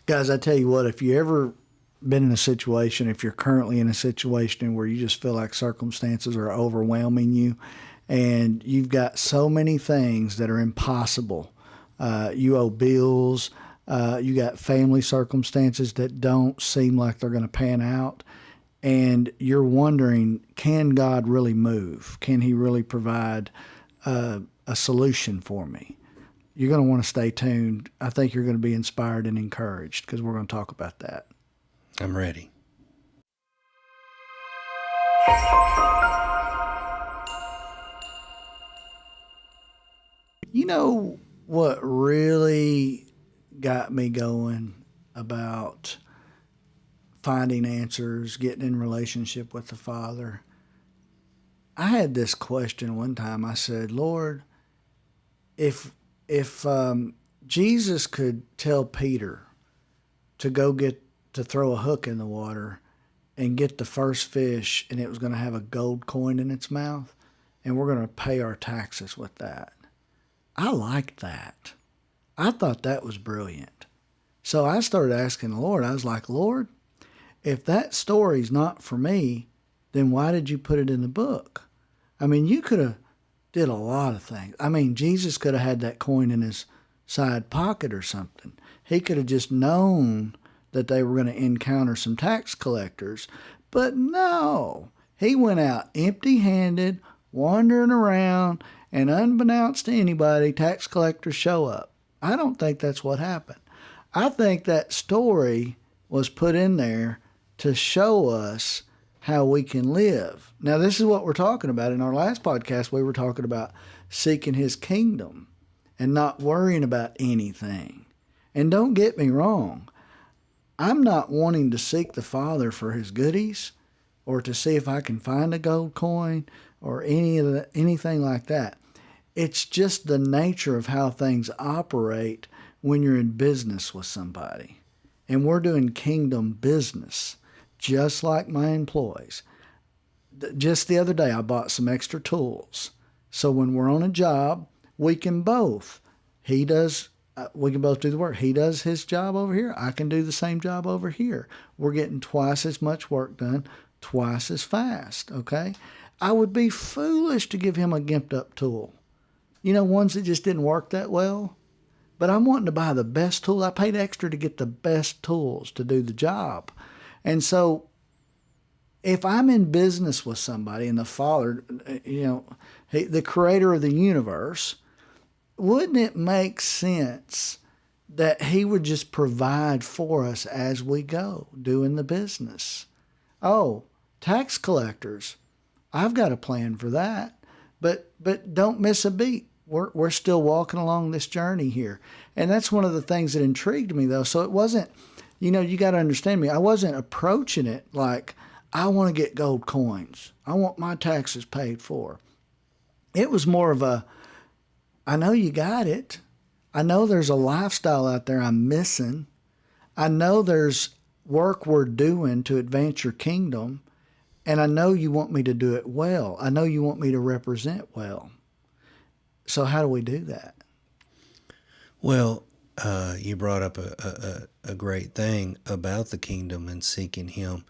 Guys, I tell you what, if you ever been in a situation, if you're currently in a situation where you just feel like circumstances are overwhelming you and you've got so many things that are impossible, you owe bills, you got family circumstances that don't seem like they're going to pan out, and you're wondering, can God really move? Can He really provide a solution for me? You're going to want to stay tuned. I think you're going to be inspired and encouraged because we're going to talk about that. I'm ready. You know what really got me going about finding answers, getting in relationship with the Father? I had this question one time. I said, Lord, if Jesus could tell Peter to go get to throw a hook in the water and get the first fish, and it was going to have a gold coin in its mouth, and we're going to pay our taxes with that. I liked that. I thought that was brilliant. So I started asking the Lord. I was like, Lord, if that story's not for me, then why did you put it in the book? I mean, you could have did a lot of things. I mean, Jesus could have had that coin in his side pocket or something. He could have just known that they were going to encounter some tax collectors. But no, he went out empty-handed, wandering around, and unbeknownst to anybody, tax collectors show up. I don't think that's what happened. I think that story was put in there to show us how we can live. Now, this is what we're talking about. In our last podcast, we were talking about seeking his kingdom and not worrying about anything. And don't get me wrong, I'm not wanting to seek the Father for his goodies or to see if I can find a gold coin or anything like that. It's just the nature of how things operate when you're in business with somebody. And we're doing kingdom business, just like my employees. Just the other day, I bought some extra tools. So when we're on a job, we can both. We can both do the work. He does his job over here. I can do the same job over here. We're getting twice as much work done, twice as fast, okay? I would be foolish to give him a gimped up tool. You know, ones that just didn't work that well. But I'm wanting to buy the best tool. I paid extra to get the best tools to do the job. And so if I'm in business with somebody and the Father, the creator of the universe, wouldn't it make sense that he would just provide for us as we go doing the business? Oh, tax collectors, I've got a plan for that. But don't miss a beat. We're still walking along this journey here. And that's one of the things that intrigued me, though. So it wasn't, you got to understand me. I wasn't approaching it like, I want to get gold coins. I want my taxes paid for. It was more of a, I know you got it. I know there's a lifestyle out there I'm missing. I know there's work we're doing to advance your kingdom. And I know you want me to do it well. I know you want me to represent well. So how do we do that? Well, you brought up a great thing about the kingdom and seeking him.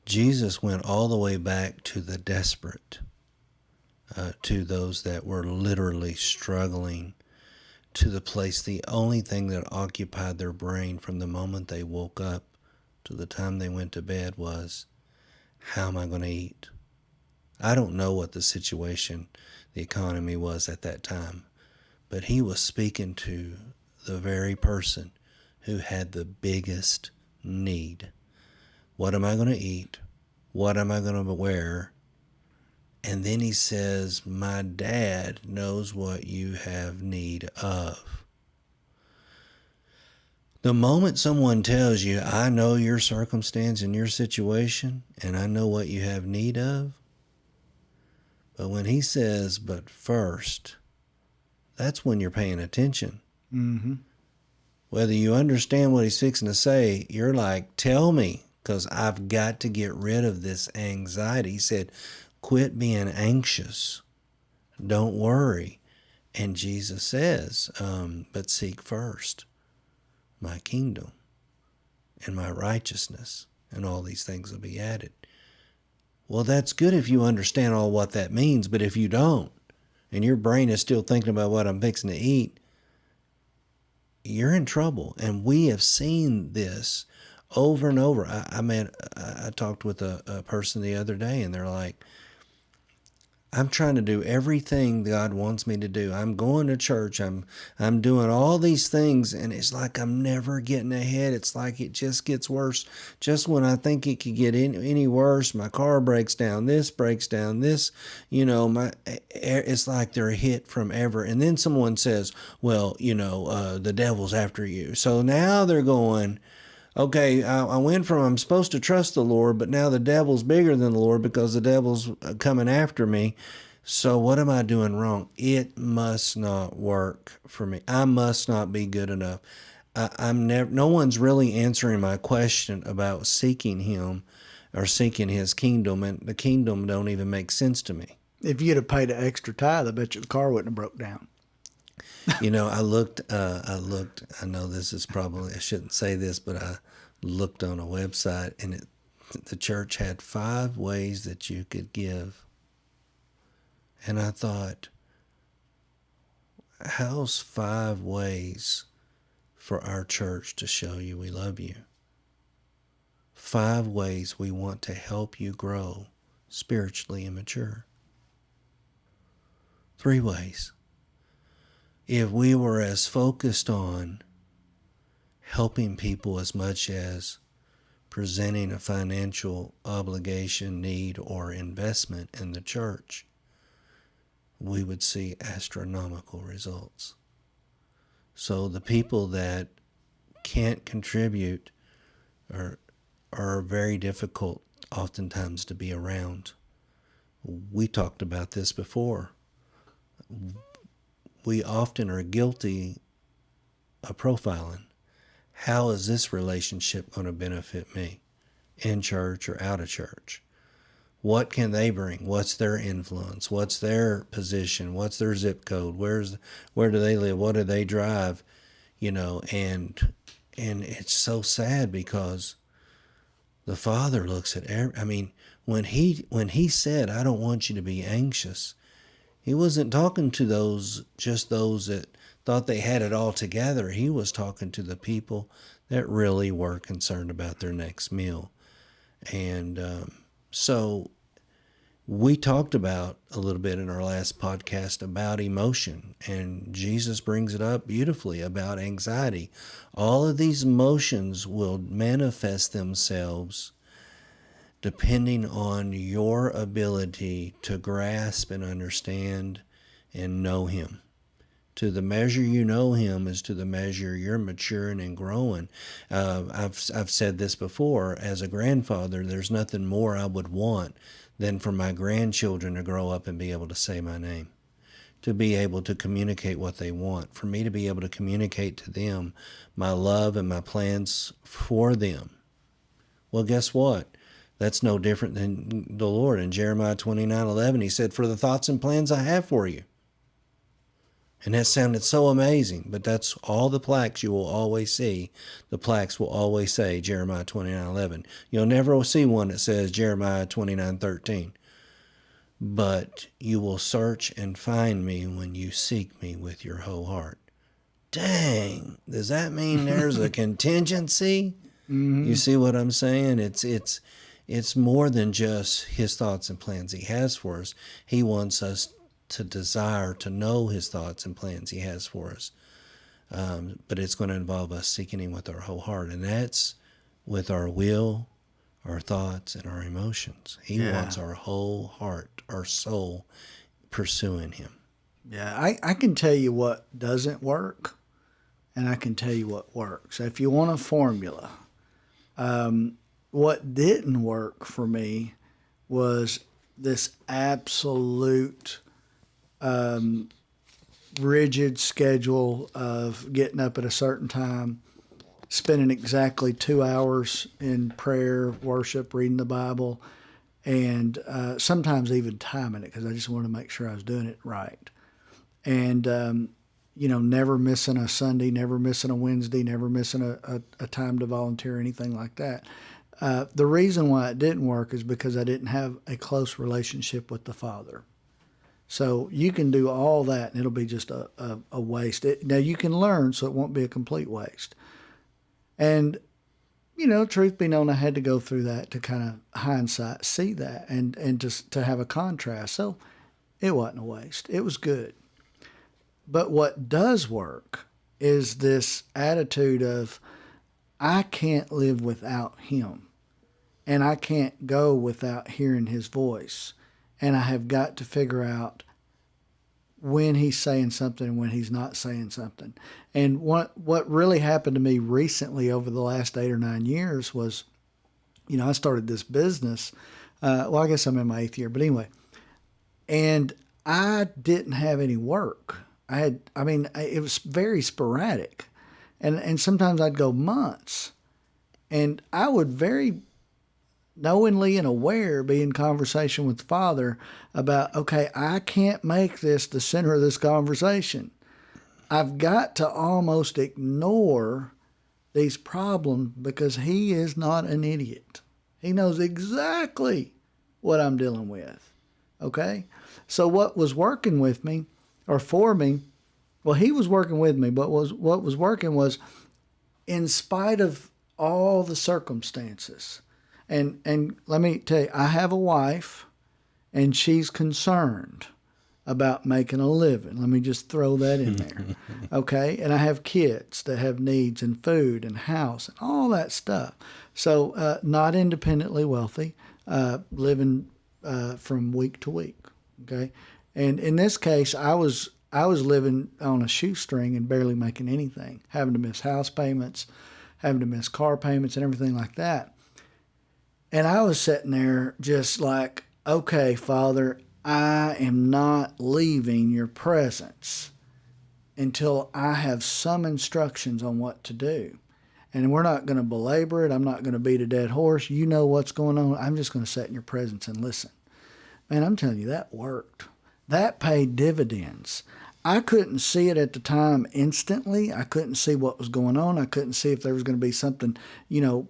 Jesus went all the way back to the desperate, to those that were literally struggling, to the place, the only thing that occupied their brain from the moment they woke up to the time they went to bed was, how am I going to eat? I don't know what the situation, the economy was at that time, but he was speaking to the very person who had the biggest need. What am I going to eat? What am I going to wear? And then he says, my dad knows what you have need of. The moment someone tells you, I know your circumstance and your situation, and I know what you have need of, but when he says, but first, that's when you're paying attention. Mm-hmm. Whether you understand what he's fixing to say, you're like, tell me, because I've got to get rid of this anxiety. He said, quit being anxious. Don't worry. And Jesus says, but seek first my kingdom. and my righteousness, and all these things will be added. Well, that's good if you understand all what that means, but if you don't, and your brain is still thinking about what I'm fixing to eat, you're in trouble. And we have seen this over and over. I talked with a person the other day, and they're like, I'm trying to do everything God wants me to do. I'm going to church. I'm doing all these things, and it's like I'm never getting ahead. It's like it just gets worse. Just when I think it could get any worse, my car breaks down. This breaks down. This, it's like they're hit from ever. And then someone says, "Well, the devil's after you." So now they're going, okay, I went from I'm supposed to trust the Lord, but now the devil's bigger than the Lord because the devil's coming after me. So what am I doing wrong? It must not work for me. I must not be good enough. I'm never. No one's really answering my question about seeking Him or seeking His kingdom, and the kingdom don't even make sense to me. If you'd have paid an extra tithe, I bet you the car wouldn't have broke down. I looked, I know this is probably, I shouldn't say this, but I looked on a website, and the church had 5 ways that you could give. And I thought, how's 5 ways for our church to show you we love you? 5 ways we want to help you grow spiritually and mature. 3 ways. If we were as focused on helping people as much as presenting a financial obligation, need, or investment in the church, we would see astronomical results. So the people that can't contribute are very difficult oftentimes to be around. We talked about this before. We often are guilty of profiling. How is this relationship going to benefit me in church or out of church? What can they bring? What's their influence? What's their position? What's their zip code? Where do they live? What do they drive? And it's so sad because the Father looks at when he said, "I don't want you to be anxious," He wasn't talking to those that thought they had it all together. He was talking to the people that really were concerned about their next meal. And so we talked about a little bit in our last podcast about emotion, and Jesus brings it up beautifully about anxiety. All of these emotions will manifest themselves depending on your ability to grasp and understand and know Him. To the measure you know Him is to the measure you're maturing and growing. I've said this before. As a grandfather, there's nothing more I would want than for my grandchildren to grow up and be able to say my name, to be able to communicate what they want, for me to be able to communicate to them my love and my plans for them. Well, guess what? That's no different than the Lord. In Jeremiah 29:11, He said, "For the thoughts and plans I have for you." And that sounded so amazing, but that's all the plaques you will always see. The plaques will always say Jeremiah 29:11. You'll never see one that says Jeremiah 29:13. But you will search and find me when you seek me with your whole heart. Dang, does that mean there's a contingency? Mm-hmm. You see what I'm saying? It's more than just His thoughts and plans He has for us. He wants us to desire to know His thoughts and plans He has for us. But it's going to involve us seeking Him with our whole heart. And that's with our will, our thoughts, and our emotions. He wants our whole heart, our soul, pursuing Him. Yeah, I can tell you what doesn't work, and I can tell you what works. If you want a formula, what didn't work for me was this absolute rigid schedule of getting up at a certain time, spending exactly 2 hours in prayer, worship, reading the Bible, and sometimes even timing it because I just wanted to make sure I was doing it right. And never missing a Sunday, never missing a Wednesday, never missing a time to volunteer or anything like that. The reason why it didn't work is because I didn't have a close relationship with the Father. So you can do all that and it'll be just a waste. Now you can learn, so it won't be a complete waste. And, truth be known, I had to go through that to kind of hindsight see that and just to have a contrast. So it wasn't a waste. It was good. But what does work is this attitude of, I can't live without him, and I can't go without hearing his voice. And I have got to figure out when he's saying something and when he's not saying something. And what really happened to me recently over the last 8 or 9 years was, I started this business. I guess I'm in my 8th year, but anyway. And I didn't have any work. It was very sporadic. And sometimes I'd go months. And I would very knowingly and aware be in conversation with the Father about, okay, I can't make this the center of this conversation. I've got to almost ignore these problems because he is not an idiot. He knows exactly what I'm dealing with. Okay? So what was working with me or for me, well, he was working with me, but what was working was, in spite of all the circumstances, and let me tell you, I have a wife, and she's concerned about making a living. Let me just throw that in there, okay? And I have kids that have needs and food and house and all that stuff. So not independently wealthy, living from week to week, okay? And in this case, I was living on a shoestring and barely making anything, having to miss house payments, having to miss car payments and everything like that. And I was sitting there just like, okay, Father, I am not leaving your presence until I have some instructions on what to do. And we're not going to belabor it. I'm not going to beat a dead horse. You know what's going on. I'm just going to sit in your presence and listen. Man, I'm telling you, that worked. That paid dividends. I couldn't see it at the time instantly. I couldn't see what was going on. I couldn't see if there was going to be something,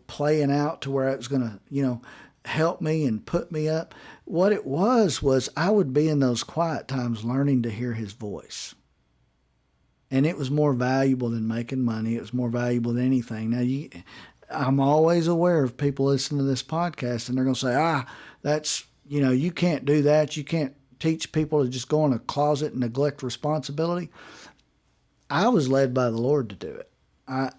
playing out to where it was going to, help me and put me up. What it was I would be in those quiet times learning to hear his voice. And it was more valuable than making money. It was more valuable than anything. Now, I'm always aware of people listening to this podcast, and they're going to say, that's, you can't do that. You can't teach people to just go in a closet and neglect responsibility. I was led by the Lord to do it. I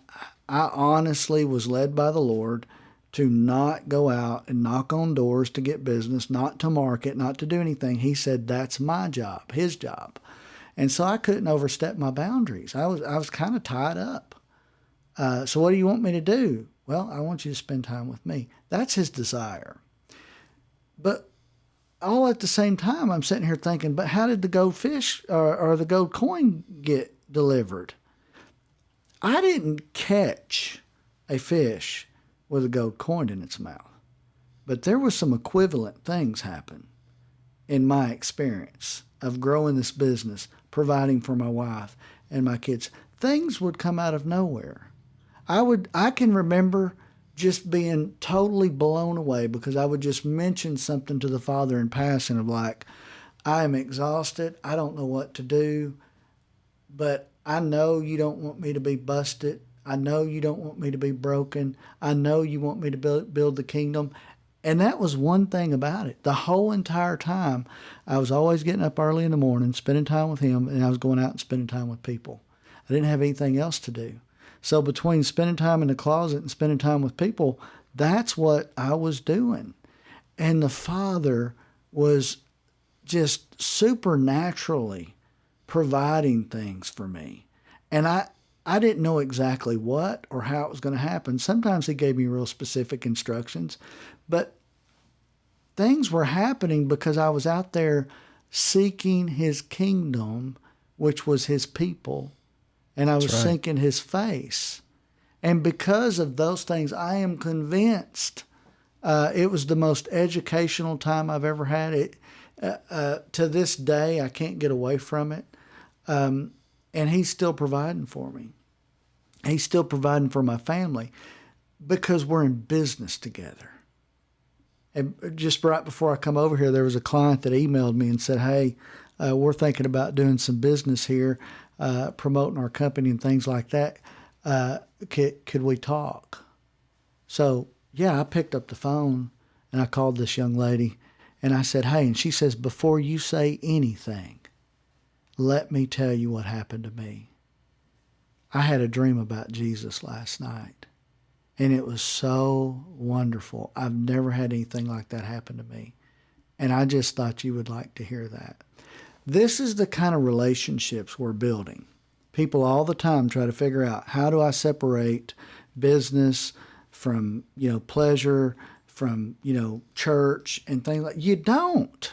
honestly was led by the Lord to not go out and knock on doors to get business, not to market, not to do anything. He said, that's my job, his job. And so I couldn't overstep my boundaries. I was kind of tied up. So what do you want me to do? Well, I want you to spend time with me. That's his desire. But all at the same time, I'm sitting here thinking, but how did the gold fish or the gold coin get delivered? I didn't catch a fish with a gold coin in its mouth, but there was some equivalent things happen in my experience of growing this business, providing for my wife and my kids. Things would come out of nowhere. I can remember just being totally blown away because I would just mention something to the Father in passing of like, I am exhausted. I don't know what to do, but I know you don't want me to be busted. I know you don't want me to be broken. I know you want me to build the kingdom. And that was one thing about it. The whole entire time, I was always getting up early in the morning, spending time with him, and I was going out and spending time with people. I didn't have anything else to do. So between spending time in the closet and spending time with people, that's what I was doing. And the Father was just supernaturally providing things for me. And I didn't know exactly what or how it was going to happen. Sometimes he gave me real specific instructions, but things were happening because I was out there seeking his kingdom, which was his people, and I was seeking his face. And because of those things, I am convinced it was the most educational time I've ever had. To this day, I can't get away from it. And he's still providing for me. He's still providing for my family because we're in business together. And just right before I come over here, there was a client that emailed me and said, hey, we're thinking about doing some business here, promoting our company and things like that. Could we talk? So, yeah, I picked up the phone and I called this young lady and I said, hey, and she says, before you say anything, let me tell you what happened to me. I had a dream about Jesus last night, and it was so wonderful. I've never had anything like that happen to me, and I just thought you would like to hear that. This is the kind of relationships we're building. People all the time try to figure out, how do I separate business from, pleasure, from, church and things like that. You don't.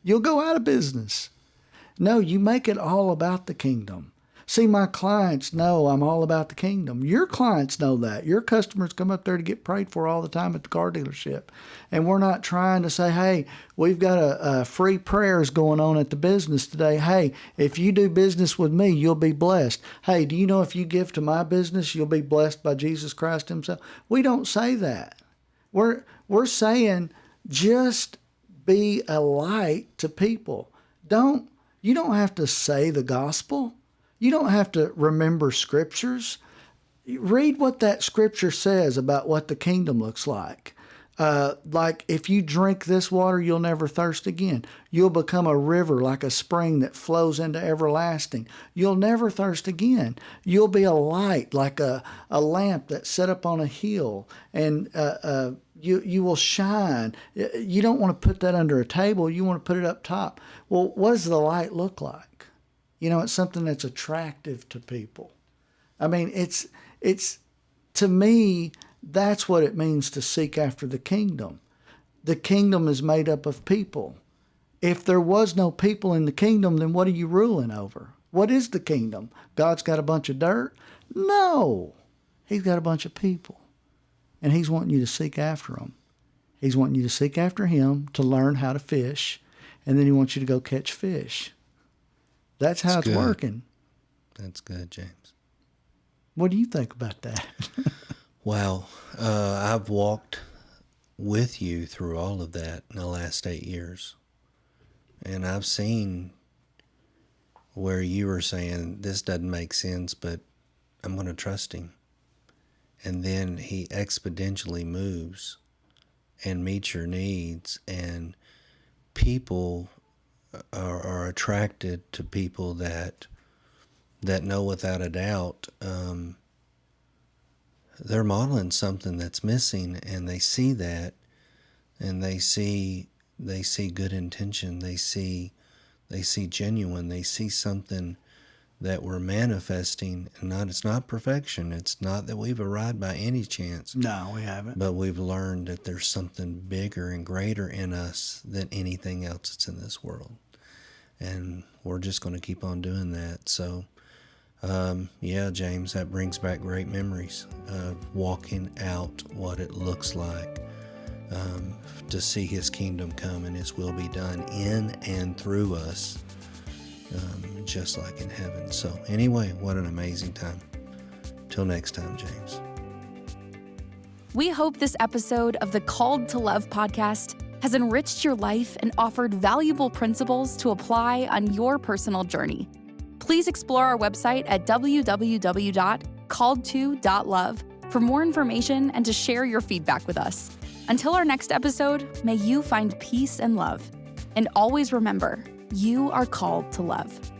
You'll go out of business. No, you make it all about the kingdom. See, my clients know I'm all about the kingdom. Your clients know that. Your customers come up there to get prayed for all the time at the car dealership. And we're not trying to say, hey, we've got a free prayers going on at the business today. Hey, if you do business with me, you'll be blessed. Hey, do you know if you give to my business, you'll be blessed by Jesus Christ himself? We don't say that. We're saying just be a light to people. You don't have to say the gospel. You don't have to remember scriptures. Read what that scripture says about what the kingdom looks like. Like if you drink this water, you'll never thirst again. You'll become a river like a spring that flows into everlasting. You'll never thirst again. You'll be a light like a lamp that's set up on a hill, and you will shine. You don't want to put that under a table. You want to put it up top. Well, what does the light look like? It's something that's attractive to people. I mean, it's to me, that's what it means to seek after the kingdom. The kingdom is made up of people. If there was no people in the kingdom, then what are you ruling over? What is the kingdom? God's got a bunch of dirt? No. He's got a bunch of people. And he's wanting you to seek after them. He's wanting you to seek after him to learn how to fish, and then he wants you to go catch fish. That's how it's working. That's good, James. What do you think about that? Wow. I've walked with you through all of that in the last 8 years. And I've seen where you were saying, this doesn't make sense, but I'm going to trust him. And then he exponentially moves and meets your needs, and people are attracted to people that know without a doubt they're modeling something that's missing, and they see that, and they see good intention, they see genuine, they see something that we're manifesting, and it's not perfection. It's not that we've arrived by any chance. No, we haven't. But we've learned that there's something bigger and greater in us than anything else that's in this world. And we're just going to keep on doing that. So, yeah, James, that brings back great memories of walking out what it looks like to see his kingdom come and his will be done in and through us. Just like in heaven. So anyway, what an amazing time. Till next time, James. We hope this episode of the Called to Love podcast has enriched your life and offered valuable principles to apply on your personal journey. Please explore our website at www.calledto.love for more information and to share your feedback with us. Until our next episode, may you find peace and love. And always remember, you are called to love.